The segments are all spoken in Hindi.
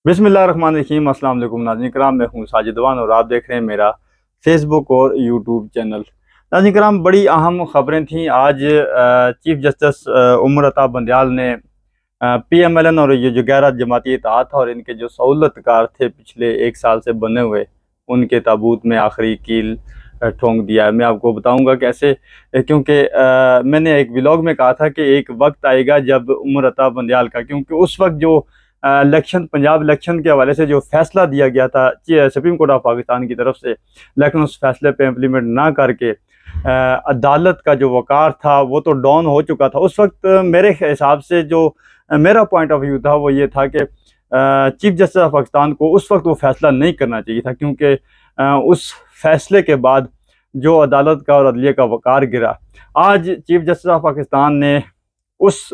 बिस्मिल्लाहिर्रहमानिर्रहीम। अस्सलाम वालेकुम नाज़रीन कराम, मैं हूँ साजिद वान और आप देख रहे हैं मेरा फेसबुक और यूट्यूब चैनल। नाज़रीन कराम, बड़ी अहम खबरें थीं आज। चीफ जस्टिस उमर अता बंदयाल ने PMLN और ये जो गैर जमाती इत्तेहाद था और इनके जो सहूलतकार थे पिछले एक साल से बने हुए, उनके ताबूत में आखिरी कील ठोंक दिया है। मैं आपको बताऊंगा कैसे, क्योंकि मैंने एक व्लॉग में कहा था कि एक वक्त आएगा जब उमर अता बंदयाल का, क्योंकि उस वक्त जो इलेक्शन, पंजाब इलेक्शन के हवाले से जो फैसला दिया गया था सुप्रीम कोर्ट ऑफ पाकिस्तान की तरफ से, लेकिन उस फैसले पे इम्प्लीमेंट ना करके अदालत का जो वक़ार था वो तो डाउन हो चुका था। उस वक्त मेरे हिसाब से जो मेरा पॉइंट ऑफ व्यू था वो ये था कि चीफ जस्टिस ऑफ पाकिस्तान को उस वक्त वो फैसला नहीं करना चाहिए था, क्योंकि उस फैसले के बाद जो अदालत का और अदलिया का वक़ार गिरा। आज चीफ जस्टिस ऑफ पाकिस्तान ने उस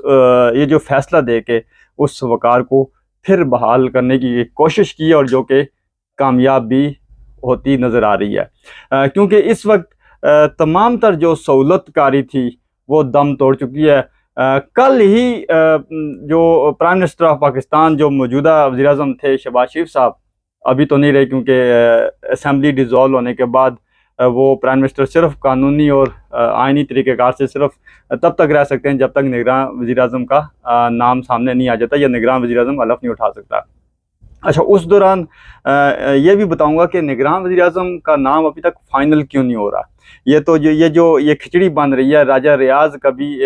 ये जो फैसला दे के उस वक़ार को फिर बहाल करने की कोशिश की और जो कि कामयाब भी होती नज़र आ रही है, क्योंकि इस वक्त तमाम तर जो सहूलतकारी थी वो दम तोड़ चुकी है। कल ही जो प्राइम मिनिस्टर ऑफ पाकिस्तान, जो मौजूदा वज़ीर-ए-आज़म थे शहबाज शरीफ साहब, अभी तो नहीं रहे क्योंकि असम्बली डिज़ोल्व होने के बाद वो प्राइम मिनिस्टर सिर्फ कानूनी और आइनी तरीक़ेकार से सिर्फ तब तक रह सकते हैं जब तक निगरान वज़ीर-ए-आज़म का नाम सामने नहीं आ जाता या निगरान वज़ीर-ए-आज़म हलफ नहीं उठा सकता। अच्छा, उस दौरान ये भी बताऊंगा कि निगरान वज़ीर-ए-आज़म का नाम अभी तक फाइनल क्यों नहीं हो रहा। ये खिचड़ी बन रही है, राजा रियाज कभी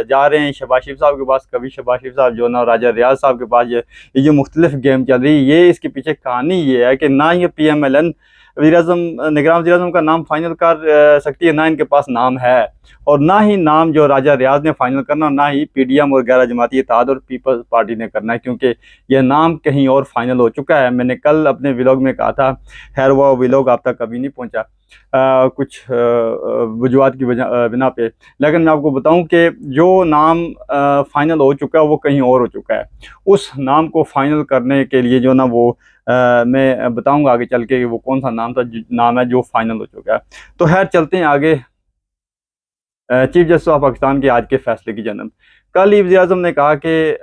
जा रहे हैं शहबाज शरीफ साहब के पास, कभी शहबाज शरीफ साहब जो ना राजा रियाज साहब के पास, ये जो मुख्तलिफ गेम चल रही है, ये इसके पीछे कहानी ये है कि ना ये PMLN वज़ीर-ए-आज़म, निगरान वज़ीर-ए-आज़म का नाम फाइनल कर सकती है, ना इनके पास नाम है, और ना ही नाम जो राजा रियाज ने फाइनल करना, ना ही PDM और गैर जमाती इत्तेहाद और पीपल्स पार्टी ने करना है, क्योंकि यह नाम कहीं और फाइनल हो चुका है। मैंने कल अपने व्लॉग में कहा था, खैर वो व्लॉग आप तक कभी नहीं पहुंचा कुछ वजूहात की बिना पे, लेकिन मैं आपको बताऊं कि जो नाम फाइनल हो चुका है वो कहीं और हो चुका है। उस नाम को फाइनल करने के लिए जो ना वो मैं बताऊंगा आगे चल के वो कौन सा नाम है जो फाइनल हो चुका है। तो खैर चलते हैं आगे। चीफ जस्टिस ऑफ पाकिस्तान के आज के फैसले की जानब। कल ही वज़ीर-ए-आज़म ने कहा कि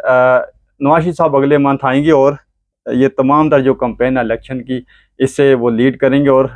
नवाज शरीफ साहब अगले मंथ आएंगे और ये तमाम तर जो कैंपेन इलेक्शन की, इससे वो लीड करेंगे और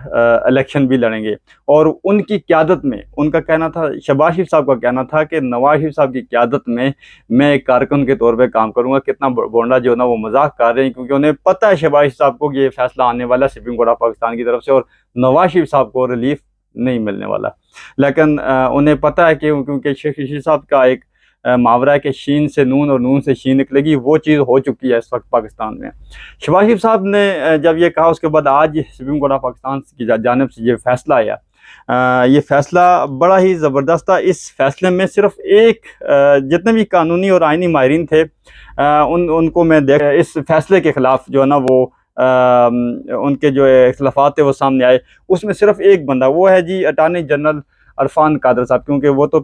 इलेक्शन भी लड़ेंगे। और उनकी क़यादत में, उनका कहना था, शहबाज शरीफ साहब का कहना था कि नवाज शरीफ साहब की क़यादत में मैं एक कारकुन के तौर पे काम करूंगा। कितना बोंडा जो ना वो मजाक कर रहे हैं, क्योंकि उन्हें पता है शहबाज शरीफ साहब को कि ये फैसला आने वाला है सुप्रीम कोर्ट ऑफ पाकिस्तान की तरफ से और नवाज शरीफ साहब को रिलीफ नहीं मिलने वाला। लेकिन उन्हें पता है कि क्योंकि शेख रशीद साहब का एक मुहावरा है कि शीन से नून और नून से शीन निकलेगी, वो चीज़ हो चुकी है इस वक्त पाकिस्तान में। शहबाज शरीफ साहब ने जब ये कहा, उसके बाद आज सुप्रीम कोर्ट ऑफ पाकिस्तान की जानिब से ये फैसला आया। ये फैसला बड़ा ही ज़बरदस्त था। इस फैसले में सिर्फ एक, जितने भी कानूनी और आइनी माहिरीन थे उनको मैं देख, इस फैसले के ख़िलाफ़ जो है ना वो उनके जो इख्तलाफात थे वो सामने आए। उसमें सिर्फ एक बंदा, वो है जी अटार्नी जनरल इरफान कादर साहब, क्योंकि वो तो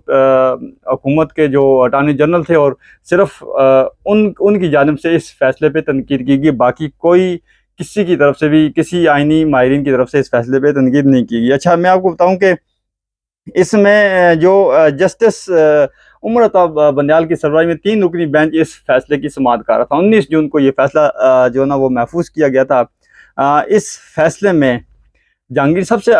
हुकूमत के जो अटार्नी जनरल थे और सिर्फ उनकी जानिब से इस फैसले पे तनकीद की गई। बाकी कोई किसी की तरफ से भी, किसी आइनी माहिरीन की तरफ से इस फैसले पे तनकीद नहीं की गई। अच्छा, मैं आपको बताऊं कि इसमें जो जस्टिस उमर अता बंदयाल की सरबराही में 3 रुकनी बेंच इस फैसले की समाअत कर रहा था। 19 जून को ये फैसला जो ना वो महफूज किया गया था। इस फैसले में जहांगीर सबसे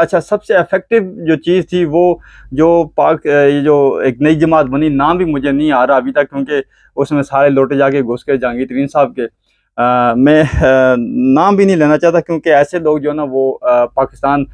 इफेक्टिव जो चीज़ थी वो जो ये जो एक नई जमात बनी, नाम भी मुझे नहीं आ रहा अभी तक, क्योंकि उसमें सारे लोटे जाके घुस गए जहांगीर तरीन साहब के। मैं नाम भी नहीं लेना चाहता, क्योंकि ऐसे लोग जो ना वो पाकिस्तान,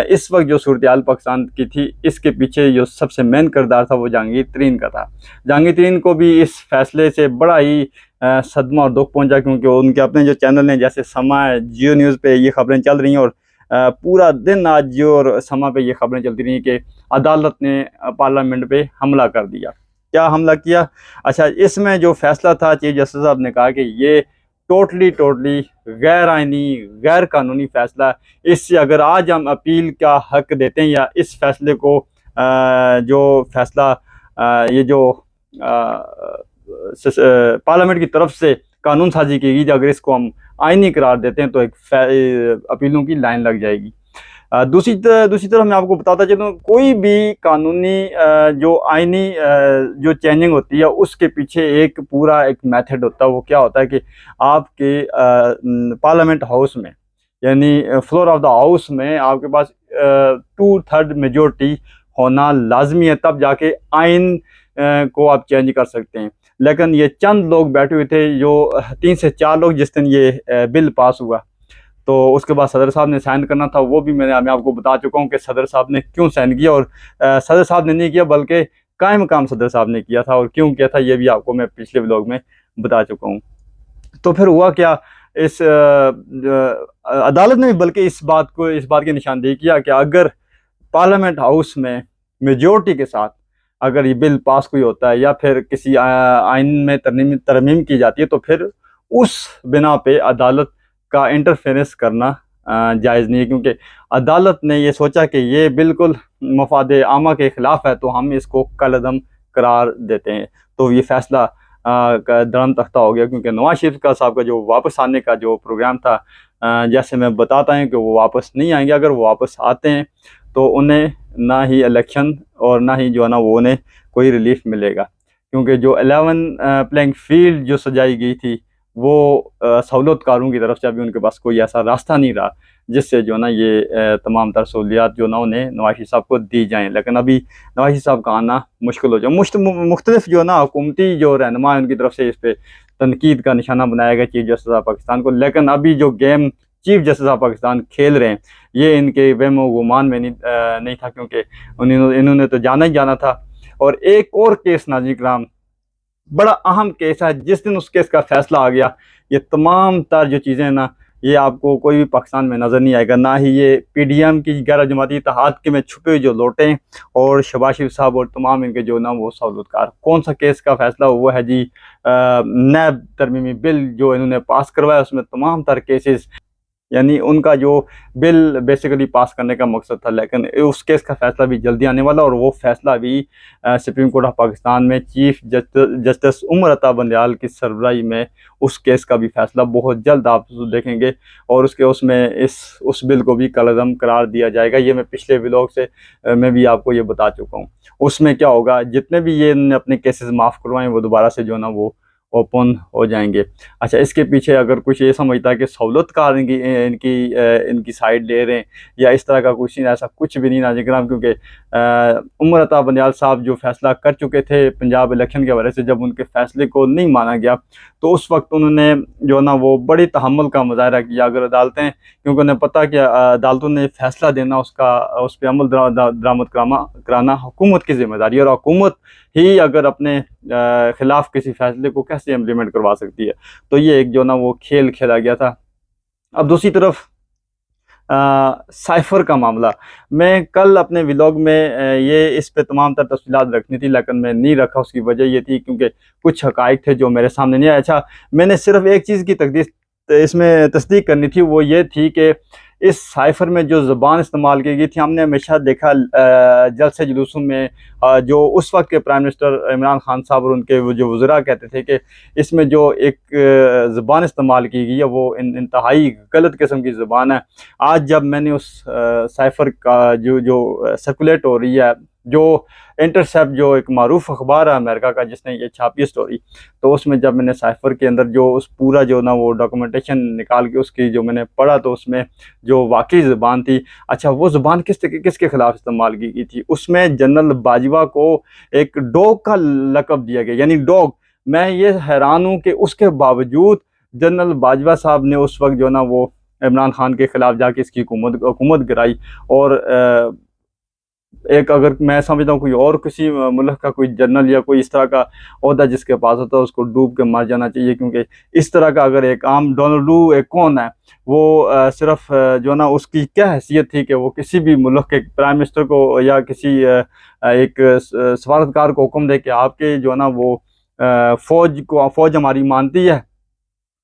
इस वक्त जो सूरत हाल पाकिस्तान की थी, इसके पीछे जो सबसे मेन किरदार था वो जहांगीर तरीन का था। जहांगीर तरीन को भी इस फैसले से बड़ा ही सदमा और दुख पहुंचा, क्योंकि उनके अपने जो चैनल हैं, जैसे समा, जियो न्यूज़ पे ये खबरें चल रही हैं और पूरा दिन आज जियो और समा पे ये खबरें चलती रही कि अदालत ने पार्लियामेंट पे हमला कर दिया। क्या हमला किया? अच्छा, इसमें जो फैसला था, चीफ जस्टिस साहब ने कहा कि ये टोटली गैर आइनी, गैर कानूनी फैसला। इससे अगर आज हम अपील का हक देते हैं या इस फैसले को जो फैसला ये जो पार्लियामेंट की तरफ से कानून साजी की गई, अगर इसको हम आइनी करार देते हैं तो एक अपीलों की लाइन लग जाएगी। दूसरी तरफ मैं आपको बताता चलूँ, कोई भी कानूनी जो आईनी जो चेंजिंग होती है उसके पीछे एक पूरा एक मेथड होता है। वो क्या होता है कि आपके पार्लियामेंट हाउस में, यानी फ्लोर ऑफ द हाउस में आपके पास 2/3 मेजोरिटी होना लाजमी है, तब जाके आइन को आप चेंज कर सकते हैं। लेकिन ये चंद लोग बैठे हुए थे, जो 3 से 4 लोग, जिस दिन ये बिल पास हुआ तो उसके बाद सदर साहब ने साइन करना था। वो भी मैं आपको बता चुका हूँ कि सदर साहब ने क्यों साइन किया, और सदर साहब ने नहीं किया बल्कि कायम मकाम सदर साहब ने किया था, और क्यों किया था ये भी आपको मैं पिछले व्लॉग में बता चुका हूँ। तो फिर हुआ क्या, इस अदालत ने बल्कि इस बात की निशानदेही किया कि अगर पार्लियामेंट हाउस में मेजोरिटी के साथ अगर ये बिल पास कोई होता है या फिर किसी आइन में तरमीम की जाती है, तो फिर उस बिना पे अदालत का इंटरफेरेंस करना जायज़ नहीं है, क्योंकि अदालत ने ये सोचा कि ये बिल्कुल मफाद आमा के ख़िलाफ़ है, तो हम इसको कलअदम करार देते हैं। तो ये फ़ैसला का दरम तख्ता हो गया, क्योंकि नवाज शरीफ का साहब का जो वापस आने का जो प्रोग्राम था, जैसे मैं बताता हूँ कि वो वापस नहीं आएंगे। अगर वो वापस आते हैं तो उन्हें ना ही इलेक्शन और ना ही जो है ना वो उन्हें कोई रिलीफ मिलेगा, क्योंकि जो 11 प्लेइंग फील्ड जो सजाई गई थी वो सहूलतकारों की तरफ से अभी उनके पास कोई ऐसा रास्ता नहीं रहा जिससे जो ना ये तमाम तर सहूलियात जो ना उन्हें नवाज शरीफ साहब को दी जाएँ। लेकिन अभी नवाज शरीफ साहब का आना मुश्किल हो जाए। मुख्तलिफ जो ना हुकूमती जो रहनुमा है उनकी तरफ से इस पर तनकीद का निशाना बनाया गया चीफ जस्टिस ऑफ पाकिस्तान को। लेकिन अभी जो game chief justice of Pakistan खेल रहे हैं ये इनके वहमो गुमान में नहीं था, क्योंकि इन्होंने तो जाना ही जाना था। और एक और केस नाज़रीन किराम, बड़ा अहम केस है, जिस दिन उस केस का फैसला आ गया ये तमाम तर जो चीज़ें हैं ना, ये आपको कोई भी पाकिस्तान में नज़र नहीं आएगा। ना ही ये PDM की गैर जमाती इत्तेहाद के में छुपे हुए जो लोटे हैं और शहबाज शरीफ साहब और तमाम इनके जो ना वो सहूलतकार। कौन सा केस का फैसला हुआ है जी, नैब तरमीमी बिल जो इन्होंने पास करवाया, उसमें तमाम तर केसेस, यानी उनका जो बिल बेसिकली पास करने का मकसद था। लेकिन उस केस का फैसला भी जल्दी आने वाला, और वो फैसला भी सुप्रीम कोर्ट ऑफ पाकिस्तान में चीफ जस्टिस उमर अता बंदयाल की सरबराही में उस केस का भी फैसला बहुत जल्द आप देखेंगे, और उसमें उस बिल को भी कलअदम करार दिया जाएगा। ये मैं पिछले व्लॉग से मैं भी आपको ये बता चुका हूँ। उसमें क्या होगा, जितने भी ये अपने केसेस माफ़ करवाएं वो दोबारा से जो ना वो ओपन हो जाएंगे। अच्छा, इसके पीछे अगर कुछ ये समझता है कि सहूलतकार इनकी साइड ले रहे हैं या इस तरह का कुछ नहीं, ऐसा कुछ भी नहीं नाज़रीन किराम, क्योंकि उमर अता बंदयाल साहब जो फैसला कर चुके थे पंजाब इलेक्शन के हवाले से, जब उनके फैसले को नहीं माना गया तो उस वक्त उन्होंने जो ना वो बड़ी तहम्मुल का मुजाहरा किया। अगर अदालतें, क्योंकि उन्हें पता कि अदालतों ने फैसला देना उस पर अमल दरामद कराना हुकूमत की जिम्मेदारी है, और हुकूमत ही अगर अपने ख़िलाफ़ किसी फैसले को कैसे इम्प्लीमेंट करवा सकती है। तो ये एक जो ना वो खेल खेला गया था। अब दूसरी तरफ साइफ़र का मामला, मैं कल अपने व्लॉग में ये इस पे तमाम तर तफसीलात रखनी थी, लेकिन मैं नहीं रखा। उसकी वजह ये थी क्योंकि कुछ हक़ाइक़ थे जो मेरे सामने नहीं आया। अच्छा, मैंने सिर्फ एक चीज़ की इसमें तस्दीक करनी थी, वो ये थी कि इस साइफ़र में जो ज़ुबान इस्तेमाल की गई थी, हमने हमेशा देखा जलसे जुलूसों में जो उस वक्त के प्राइम मिनिस्टर इमरान खान साहब और उनके वो जो वज़रा कहते थे कि इसमें जो एक ज़ुबान इस्तेमाल की गई है वो इंतहाई गलत किस्म की ज़ुबान है। आज जब मैंने उस साइफ़र का जो सर्कुलेट हो रही है, जो इंटरसेप्ट जो एक मारूफ अखबार है अमेरिका का जिसने ये छापी स्टोरी, तो उसमें जब मैंने साइफ़र के अंदर जो उस पूरा जो ना वो डॉक्यूमेंटेशन निकाल के उसकी जो मैंने पढ़ा, तो उसमें जो वाकई ज़ुबान थी, अच्छा वो ज़ुबान किसके ख़िलाफ़ इस्तेमाल की गई थी। उसमें जनरल बाजवा को एक डॉग का लक़ब दिया गया, यानी डॉग। मैं ये हैरान हूँ कि उसके बावजूद जनरल बाजवा साहब ने उस वक्त जो ना वो इमरान खान के ख़िलाफ़ जाके इसकी हुकूमत गिराई। और एक अगर मैं समझता हूँ कोई और किसी मुल्क का कोई जनरल या कोई इस तरह का ओहदा जिसके पास होता है उसको डूब के मर जाना चाहिए, क्योंकि इस तरह का अगर एक आम डोनाल्ड डू एक कौन है, वो सिर्फ जो ना उसकी क्या हैसियत थी कि वो किसी भी मुल्क के प्राइम मिनिस्टर को या किसी एक सफारतकार को हुक्म दे कि आपके जो ना वो फ़ौज हमारी मानती है,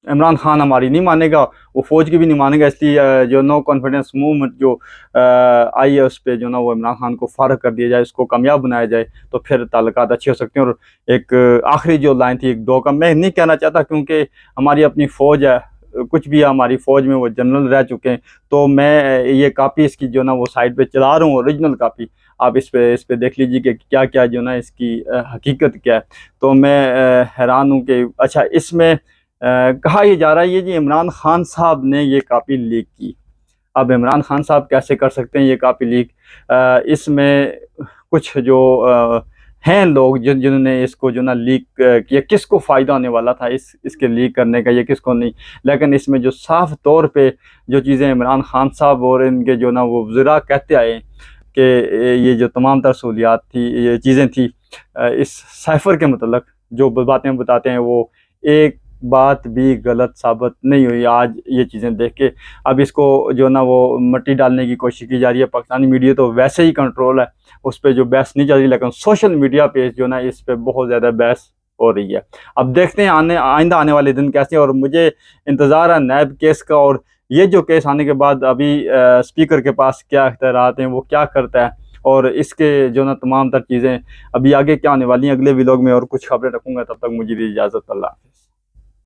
इमरान खान हमारी नहीं मानेगा, वो फ़ौज की भी नहीं मानेगा, इसलिए जो नो कॉन्फिडेंस मूवमेंट जो आई है उस पर जो ना वो इमरान खान को फ़ारग कर दिया जाए, उसको कामयाब बनाया जाए, तो फिर ताल्लुकात अच्छे हो सकते हैं। और एक आखिरी जो लाइन थी एक दो का, मैं नहीं कहना चाहता क्योंकि हमारी अपनी फ़ौज है, कुछ भी हमारी फ़ौज में वो जनरल रह चुके हैं। तो मैं ये कापी इसकी जो ना वो साइड पे चला रहा हूँ, ओरिजिनल कापी। आप इस पे देख लीजिए कि क्या क्या जो ना इसकी हकीकत क्या है। तो मैं हैरान हूँ कि अच्छा इसमें कहा यह जा रहा है ये जी इमरान खान साहब ने ये कापी लीक की। अब इमरान खान साहब कैसे कर सकते हैं ये कापी लीक? इसमें कुछ जो हैं लोग जिन्होंने इसको जो ना लीक किया, किसको फ़ायदा होने वाला था इसके लीक करने का, ये किसको नहीं। लेकिन इसमें जो साफ तौर पे जो चीज़ें इमरान खान साहब और इनके जो ना वो वज़रा कहते आए कि ये जो तमाम तर सहूलियात थी, ये चीज़ें थी, इस साइफ़र के मतलब जो बातें बताते हैं वो एक बात भी गलत साबित नहीं हुई। आज ये चीज़ें देख के अब इसको जो ना वो मिट्टी डालने की कोशिश की जा रही है। पाकिस्तानी मीडिया तो वैसे ही कंट्रोल है, उस पर जो बहस नहीं चल रही, लेकिन सोशल मीडिया पे जो ना इस पे बहुत ज़्यादा बहस हो रही है। अब देखते हैं आइंदा आने वाले दिन कैसे। और मुझे इंतज़ार है नैब केस का, और ये जो केस आने के बाद अभी स्पीकर के पास क्या इख्तियारात हैं, वो क्या करता है, और इसके जो ना तमाम तर चीज़ें अभी आगे क्या आने वाली हैं। अगले व्लॉग में और कुछ खबरें रखूँगा, तब तक मुझे दी इजाज़त। अल्लाह हाफ़िज़।